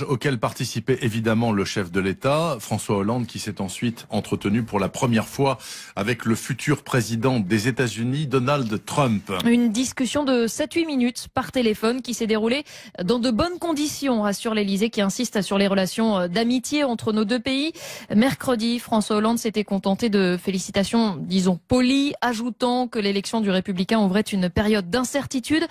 auquel participait évidemment le chef de l'État, François Hollande, qui s'est ensuite entretenu pour la première fois avec le futur président des États-Unis, Donald Trump. Une discussion de 7-8 minutes par téléphone qui s'est déroulée dans de bonnes conditions, rassure l'Élysée, qui insiste sur les relations d'amitié entre nos deux pays. Mercredi, François Hollande s'était contenté de félicitations, disons, polies, ajoutant que l'élection du républicain ouvrait une période d'incertitude.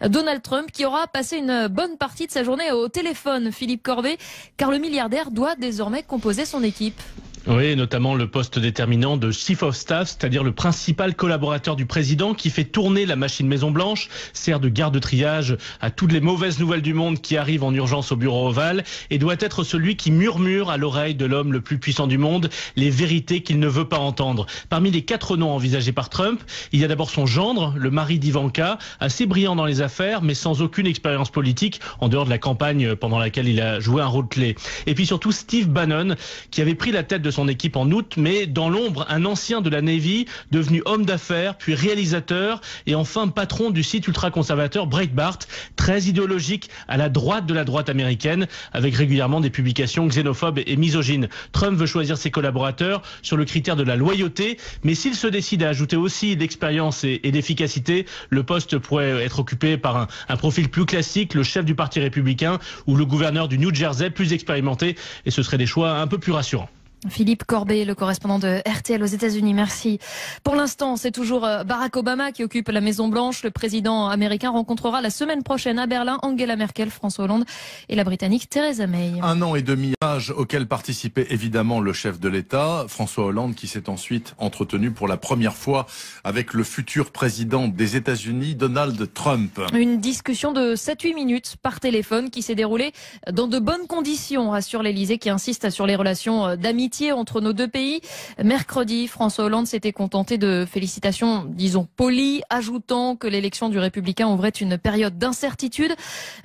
Donald Trump qui aura passé une bonne partie de sa journée au téléphone, Philippe Corbet, car le milliardaire doit désormais composer son équipe. Oui, notamment le poste déterminant de Chief of Staff, c'est-à-dire le principal collaborateur du président qui fait tourner la machine Maison-Blanche, sert de garde triage à toutes les mauvaises nouvelles du monde qui arrivent en urgence au bureau ovale et doit être celui qui murmure à l'oreille de l'homme le plus puissant du monde les vérités qu'il ne veut pas entendre. Parmi les 4 noms envisagés par Trump, il y a d'abord son gendre, le mari d'Ivanka, assez brillant dans les affaires mais sans aucune expérience politique en dehors de la campagne pendant laquelle il a joué un rôle clé. Et puis surtout Steve Bannon qui avait pris la tête de son équipe en août, mais dans l'ombre, un ancien de la Navy, devenu homme d'affaires, puis réalisateur, et enfin patron du site ultra-conservateur Breitbart, très idéologique à la droite de la droite américaine, avec régulièrement des publications xénophobes et misogynes. Trump veut choisir ses collaborateurs sur le critère de la loyauté, mais s'il se décide à ajouter aussi d'expérience et d'efficacité, le poste pourrait être occupé par un profil plus classique, le chef du parti républicain ou le gouverneur du New Jersey, plus expérimenté, et ce seraient des choix un peu plus rassurants. Philippe Corbet, le correspondant de RTL aux États-Unis, merci. Pour l'instant, c'est toujours Barack Obama qui occupe la Maison-Blanche. Le président américain rencontrera la semaine prochaine à Berlin Angela Merkel, François Hollande et la Britannique Theresa May. 1 an et demi auquel participait évidemment le chef de l'État, François Hollande, qui s'est ensuite entretenu pour la première fois avec le futur président des États-Unis, Donald Trump. Une discussion de 7-8 minutes par téléphone qui s'est déroulée dans de bonnes conditions, rassure l'Élysée, qui insiste sur les relations d'amitié entre nos deux pays. Mercredi, François Hollande s'était contenté de félicitations, disons, polies, ajoutant que l'élection du républicain ouvrait une période d'incertitude.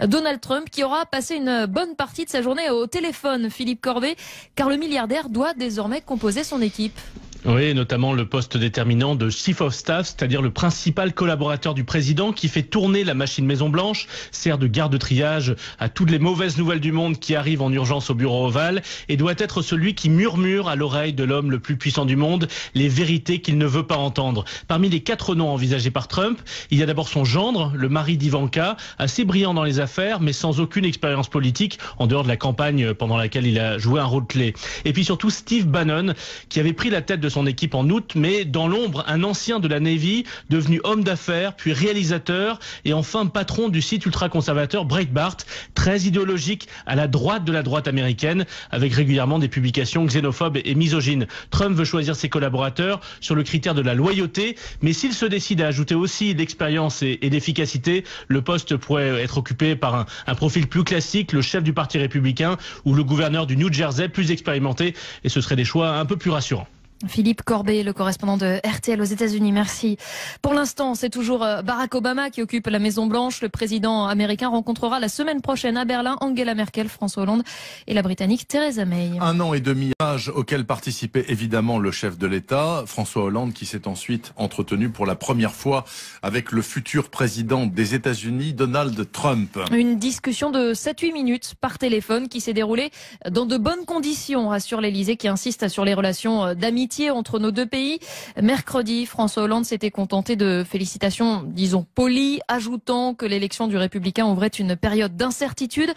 Donald Trump qui aura passé une bonne partie de sa journée au téléphone, Philippe Corbet, car le milliardaire doit désormais composer son équipe. Oui, notamment le poste déterminant de Chief of Staff, c'est-à-dire le principal collaborateur du président qui fait tourner la machine Maison-Blanche, sert de garde triage à toutes les mauvaises nouvelles du monde qui arrivent en urgence au bureau ovale et doit être celui qui murmure à l'oreille de l'homme le plus puissant du monde les vérités qu'il ne veut pas entendre. Parmi les 4 noms envisagés par Trump, il y a d'abord son gendre, le mari d'Ivanka, assez brillant dans les affaires mais sans aucune expérience politique en dehors de la campagne pendant laquelle il a joué un rôle clé. Et puis surtout Steve Bannon qui avait pris la tête de son équipe en août, mais dans l'ombre, un ancien de la Navy, devenu homme d'affaires, puis réalisateur, et enfin patron du site ultra-conservateur Breitbart, très idéologique à la droite de la droite américaine, avec régulièrement des publications xénophobes et misogynes. Trump veut choisir ses collaborateurs sur le critère de la loyauté, mais s'il se décide à ajouter aussi d'expérience et d'efficacité, le poste pourrait être occupé par un profil plus classique, le chef du parti républicain ou le gouverneur du New Jersey, plus expérimenté, et ce seraient des choix un peu plus rassurants. Philippe Corbet, le correspondant de RTL aux États-Unis, merci. Pour l'instant, c'est toujours Barack Obama qui occupe la Maison-Blanche. Le président américain rencontrera la semaine prochaine à Berlin Angela Merkel, François Hollande et la Britannique Theresa May. 1 an et demi auquel participait évidemment le chef de l'État, François Hollande, qui s'est ensuite entretenu pour la première fois avec le futur président des États-Unis, Donald Trump. Une discussion de 7-8 minutes par téléphone qui s'est déroulée dans de bonnes conditions, rassure l'Élysée, qui insiste sur les relations d'amitié entre nos deux pays. Mercredi, François Hollande s'était contenté de félicitations, disons, polies, ajoutant que l'élection du républicain ouvrait une période d'incertitude.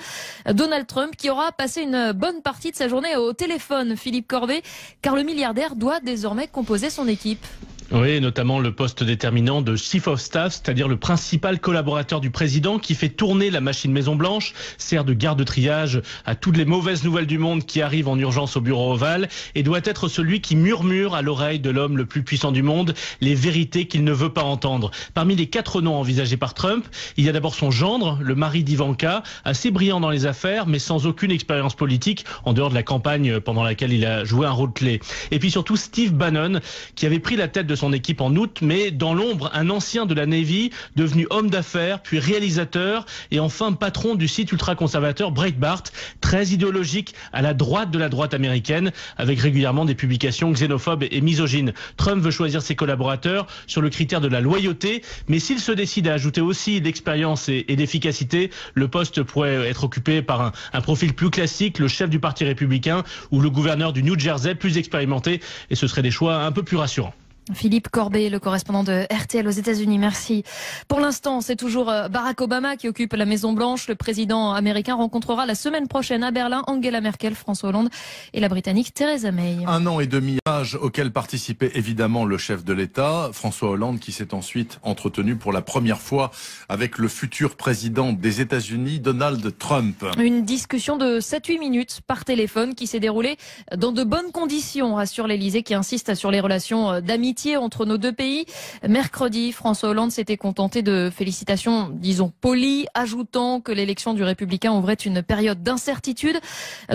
Donald Trump qui aura passé une bonne partie de sa journée au téléphone, Philippe Corbet, car le milliardaire doit désormais composer son équipe. Oui, notamment le poste déterminant de Chief of Staff, c'est-à-dire le principal collaborateur du président qui fait tourner la machine Maison-Blanche, sert de garde triage à toutes les mauvaises nouvelles du monde qui arrivent en urgence au bureau ovale et doit être celui qui murmure à l'oreille de l'homme le plus puissant du monde les vérités qu'il ne veut pas entendre. Parmi les 4 noms envisagés par Trump, il y a d'abord son gendre, le mari d'Ivanka, assez brillant dans les affaires mais sans aucune expérience politique en dehors de la campagne pendant laquelle il a joué un rôle clé. Et puis surtout Steve Bannon qui avait pris la tête de son son équipe en août, mais dans l'ombre, un ancien de la Navy, devenu homme d'affaires, puis réalisateur, et enfin patron du site ultra-conservateur Breitbart, très idéologique, à la droite de la droite américaine, avec régulièrement des publications xénophobes et misogynes. Trump veut choisir ses collaborateurs sur le critère de la loyauté, mais s'il se décide à ajouter aussi d'expérience et d'efficacité, le poste pourrait être occupé par un profil plus classique, le chef du parti républicain ou le gouverneur du New Jersey plus expérimenté, et ce seraient des choix un peu plus rassurants. Philippe Corbet, le correspondant de RTL aux États-Unis, merci. Pour l'instant, c'est toujours Barack Obama qui occupe la Maison-Blanche. Le président américain rencontrera la semaine prochaine à Berlin Angela Merkel, François Hollande et la Britannique Theresa May. 1 an et demi, âge auquel participait évidemment le chef de l'État, François Hollande, qui s'est ensuite entretenu pour la première fois avec le futur président des États-Unis, Donald Trump. Une discussion de 7-8 minutes par téléphone qui s'est déroulée dans de bonnes conditions, rassure l'Élysée, qui insiste sur les relations d'amitié entre nos deux pays. Mercredi, François Hollande s'était contenté de félicitations, disons, polies, ajoutant que l'élection du républicain ouvrait une période d'incertitude.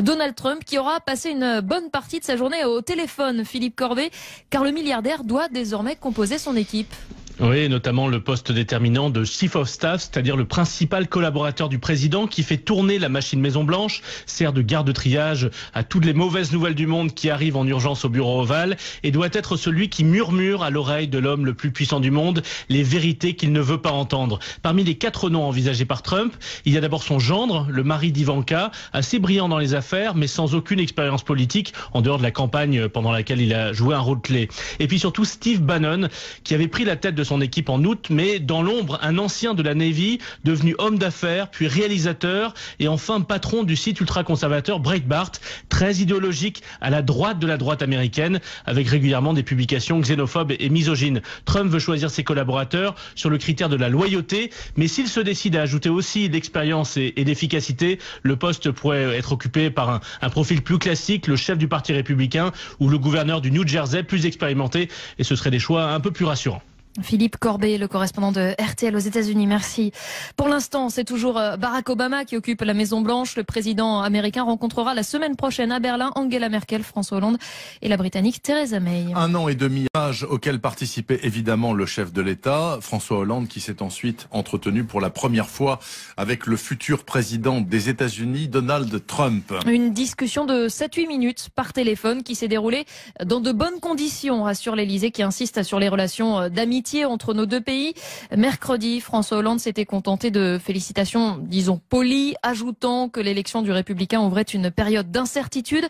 Donald Trump, qui aura passé une bonne partie de sa journée au téléphone, Philippe Corbet, car le milliardaire doit désormais composer son équipe. Oui, notamment le poste déterminant de Chief of Staff, c'est-à-dire le principal collaborateur du président qui fait tourner la machine Maison-Blanche, sert de garde de triage à toutes les mauvaises nouvelles du monde qui arrivent en urgence au bureau ovale, et doit être celui qui murmure à l'oreille de l'homme le plus puissant du monde les vérités qu'il ne veut pas entendre. Parmi les 4 noms envisagés par Trump, il y a d'abord son gendre, le mari d'Ivanka, assez brillant dans les affaires, mais sans aucune expérience politique, en dehors de la campagne pendant laquelle il a joué un rôle clé. Et puis surtout Steve Bannon, qui avait pris la tête de son équipe en août, mais dans l'ombre, un ancien de la Navy, devenu homme d'affaires, puis réalisateur, et enfin patron du site ultra-conservateur Breitbart, très idéologique, à la droite de la droite américaine, avec régulièrement des publications xénophobes et misogynes. Trump veut choisir ses collaborateurs sur le critère de la loyauté, mais s'il se décide à ajouter aussi d'expérience et d'efficacité, le poste pourrait être occupé par un profil plus classique, le chef du parti républicain ou le gouverneur du New Jersey plus expérimenté, et ce seraient des choix un peu plus rassurants. Philippe Corbet, le correspondant de RTL aux États-Unis, merci. Pour l'instant, c'est toujours Barack Obama qui occupe la Maison-Blanche. Le président américain rencontrera la semaine prochaine à Berlin Angela Merkel, François Hollande et la Britannique Theresa May. 1 an et demi, âge auquel participait évidemment le chef de l'État, François Hollande, qui s'est ensuite entretenu pour la première fois avec le futur président des États-Unis, Donald Trump. Une discussion de 7-8 minutes par téléphone qui s'est déroulée dans de bonnes conditions, rassure l'Élysée, qui insiste sur les relations d'amitié entre nos deux pays. Mercredi, François Hollande s'était contenté de félicitations, disons, polies, ajoutant que l'élection du républicain ouvrait une période d'incertitude.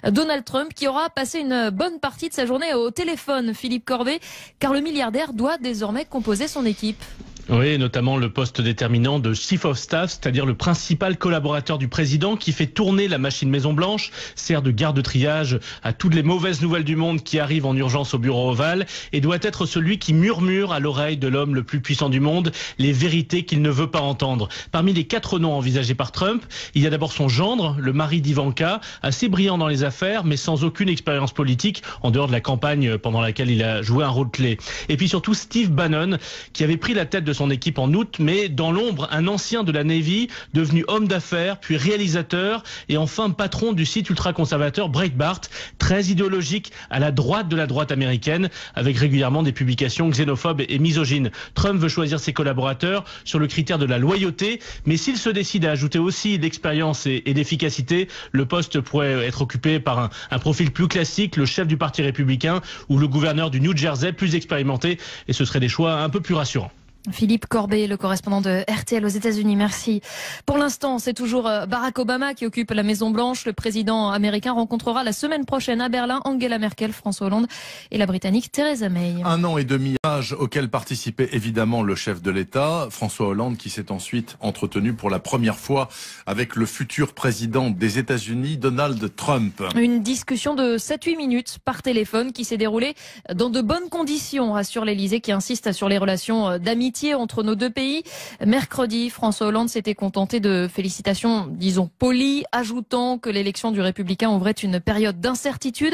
Donald Trump, qui aura passé une bonne partie de sa journée au téléphone, Philippe Corbet, car le milliardaire doit désormais composer son équipe. Oui, notamment le poste déterminant de Chief of Staff, c'est-à-dire le principal collaborateur du président qui fait tourner la machine Maison-Blanche, sert de garde de triage à toutes les mauvaises nouvelles du monde qui arrivent en urgence au bureau ovale, et doit être celui qui murmure à l'oreille de l'homme le plus puissant du monde les vérités qu'il ne veut pas entendre. Parmi les 4 noms envisagés par Trump, il y a d'abord son gendre, le mari d'Ivanka, assez brillant dans les affaires, mais sans aucune expérience politique, en dehors de la campagne pendant laquelle il a joué un rôle clé. Et puis surtout Steve Bannon, qui avait pris la tête de son équipe en août, mais dans l'ombre, un ancien de la Navy, devenu homme d'affaires, puis réalisateur, et enfin patron du site ultra-conservateur Breitbart, très idéologique, à la droite de la droite américaine, avec régulièrement des publications xénophobes et misogynes. Trump veut choisir ses collaborateurs sur le critère de la loyauté, mais s'il se décide à ajouter aussi d'expérience et d'efficacité, le poste pourrait être occupé par un profil plus classique, le chef du parti républicain ou le gouverneur du New Jersey plus expérimenté, et ce seraient des choix un peu plus rassurants. Philippe Corbet, le correspondant de RTL aux États-Unis, merci. Pour l'instant, c'est toujours Barack Obama qui occupe la Maison-Blanche. Le président américain rencontrera la semaine prochaine à Berlin Angela Merkel, François Hollande et la Britannique Theresa May. 1 an et demi, âge auquel participait évidemment le chef de l'État, François Hollande, qui s'est ensuite entretenu pour la première fois avec le futur président des États-Unis, Donald Trump. Une discussion de 7-8 minutes par téléphone qui s'est déroulée dans de bonnes conditions, rassure l'Élysée, qui insiste sur les relations d'amitié entre nos deux pays. Mercredi, François Hollande s'était contenté de félicitations, disons, polies, ajoutant que l'élection du républicain ouvrait une période d'incertitude.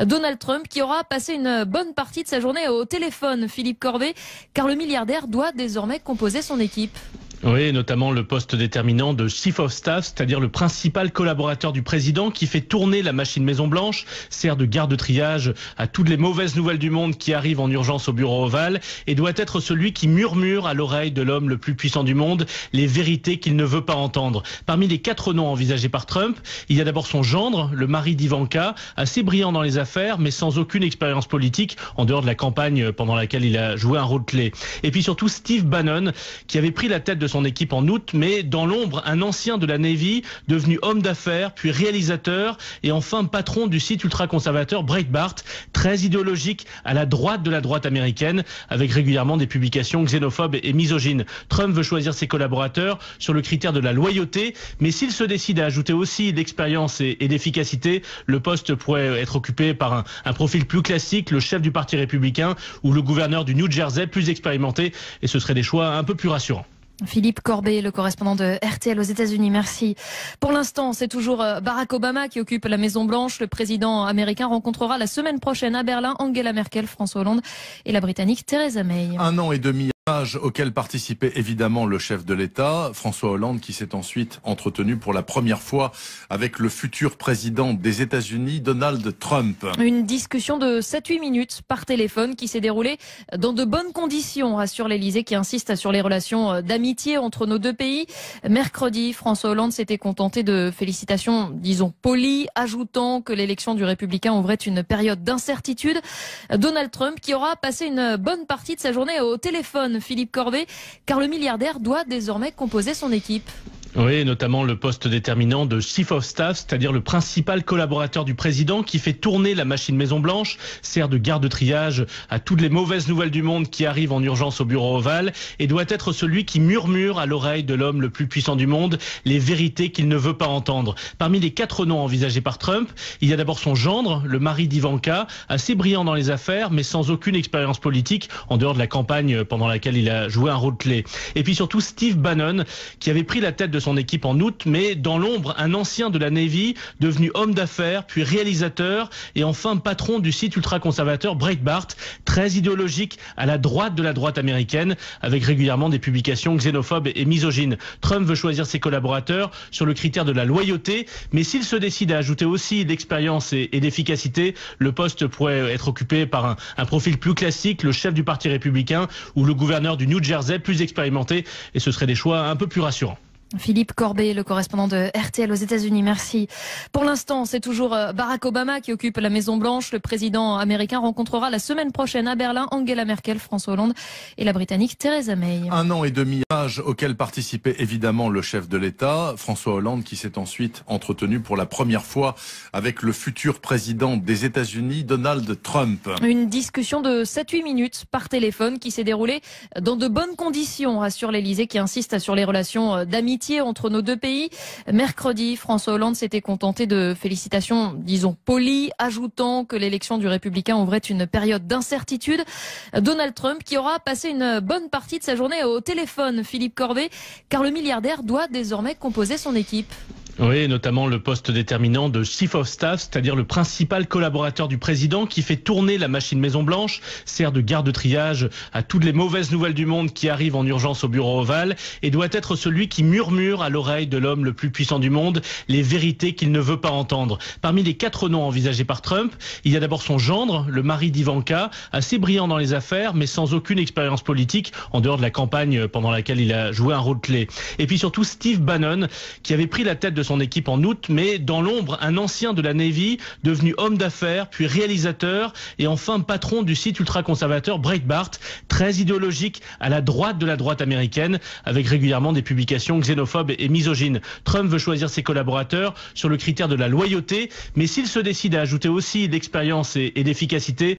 Donald Trump, qui aura passé une bonne partie de sa journée au téléphone, Philippe Corbet, car le milliardaire doit désormais composer son équipe. Oui, notamment le poste déterminant de Chief of Staff, c'est-à-dire le principal collaborateur du président qui fait tourner la machine Maison-Blanche, sert de garde de triage à toutes les mauvaises nouvelles du monde qui arrivent en urgence au bureau ovale et doit être celui qui murmure à l'oreille de l'homme le plus puissant du monde les vérités qu'il ne veut pas entendre. Parmi les 4 noms envisagés par Trump, il y a d'abord son gendre, le mari d'Ivanka, assez brillant dans les affaires mais sans aucune expérience politique en dehors de la campagne pendant laquelle il a joué un rôle clé. Et puis surtout Steve Bannon qui avait pris la tête de son équipe en août, mais dans l'ombre, un ancien de la Navy, devenu homme d'affaires, puis réalisateur, et enfin patron du site ultra-conservateur Breitbart, très idéologique, à la droite de la droite américaine, avec régulièrement des publications xénophobes et misogynes. Trump veut choisir ses collaborateurs sur le critère de la loyauté, mais s'il se décide à ajouter aussi l'expérience et l'efficacité, le poste pourrait être occupé par un profil plus classique, le chef du parti républicain, ou le gouverneur du New Jersey, plus expérimenté, et ce serait des choix un peu plus rassurants. Philippe Corbet, le correspondant de RTL aux États-Unis, merci. Pour l'instant, c'est toujours Barack Obama qui occupe la Maison-Blanche. Le président américain rencontrera la semaine prochaine à Berlin Angela Merkel, François Hollande et la Britannique Theresa May. 1 an et demi auquel participait évidemment le chef de l'État, François Hollande, qui s'est ensuite entretenu pour la première fois avec le futur président des États-Unis, Donald Trump. Une discussion de 7-8 minutes par téléphone qui s'est déroulée dans de bonnes conditions, rassure l'Élysée qui insiste sur les relations d'amitié entre nos deux pays. Mercredi, François Hollande s'était contenté de félicitations, disons, polies, ajoutant que l'élection du républicain ouvrait une période d'incertitude. Donald Trump qui aura passé une bonne partie de sa journée au téléphone, Philippe Corbet, car le milliardaire doit désormais composer son équipe. Oui, notamment le poste déterminant de Chief of Staff, c'est-à-dire le principal collaborateur du président qui fait tourner la machine Maison-Blanche, sert de garde de triage à toutes les mauvaises nouvelles du monde qui arrivent en urgence au bureau ovale et doit être celui qui murmure à l'oreille de l'homme le plus puissant du monde les vérités qu'il ne veut pas entendre. Parmi les 4 noms envisagés par Trump, il y a d'abord son gendre, le mari d'Ivanka, assez brillant dans les affaires mais sans aucune expérience politique en dehors de la campagne pendant laquelle il a joué un rôle clé. Et puis surtout Steve Bannon qui avait pris la tête de son équipe en août, mais dans l'ombre, un ancien de la Navy, devenu homme d'affaires, puis réalisateur, et enfin patron du site ultra-conservateur Breitbart, très idéologique, à la droite de la droite américaine, avec régulièrement des publications xénophobes et misogynes. Trump veut choisir ses collaborateurs sur le critère de la loyauté, mais s'il se décide à ajouter aussi l'expérience et l'efficacité, le poste pourrait être occupé par un profil plus classique, le chef du parti républicain, ou le gouverneur du New Jersey, plus expérimenté, et ce serait des choix un peu plus rassurants. Philippe Corbet, le correspondant de RTL aux États-Unis, merci. Pour l'instant, c'est toujours Barack Obama qui occupe la Maison-Blanche. Le président américain rencontrera la semaine prochaine à Berlin Angela Merkel, François Hollande et la Britannique Theresa May. 1 an et demi auquel participait évidemment le chef de l'État, François Hollande, qui s'est ensuite entretenu pour la première fois avec le futur président des États-Unis, Donald Trump. Une discussion de 7-8 minutes par téléphone qui s'est déroulée dans de bonnes conditions, rassure l'Élysée qui insiste sur les relations d'amitié entre nos deux pays. Mercredi, François Hollande s'était contenté de félicitations, disons, polies, ajoutant que l'élection du républicain ouvrait une période d'incertitude. Donald Trump qui aura passé une bonne partie de sa journée au téléphone, Philippe Corbet, car le milliardaire doit désormais composer son équipe. Oui, notamment le poste déterminant de Chief of Staff, c'est-à-dire le principal collaborateur du président qui fait tourner la machine Maison-Blanche, sert de garde de triage à toutes les mauvaises nouvelles du monde qui arrivent en urgence au bureau ovale et doit être celui qui murmure à l'oreille de l'homme le plus puissant du monde les vérités qu'il ne veut pas entendre. Parmi les 4 noms envisagés par Trump, il y a d'abord son gendre, le mari d'Ivanka, assez brillant dans les affaires mais sans aucune expérience politique en dehors de la campagne pendant laquelle il a joué un rôle clé. Et puis surtout Steve Bannon qui avait pris la tête de son équipe en août, mais dans l'ombre, un ancien de la Navy, devenu homme d'affaires, puis réalisateur, et enfin patron du site ultra-conservateur Breitbart, très idéologique, à la droite de la droite américaine, avec régulièrement des publications xénophobes et misogynes. Trump veut choisir ses collaborateurs sur le critère de la loyauté, mais s'il se décide à ajouter aussi l'expérience et l'efficacité,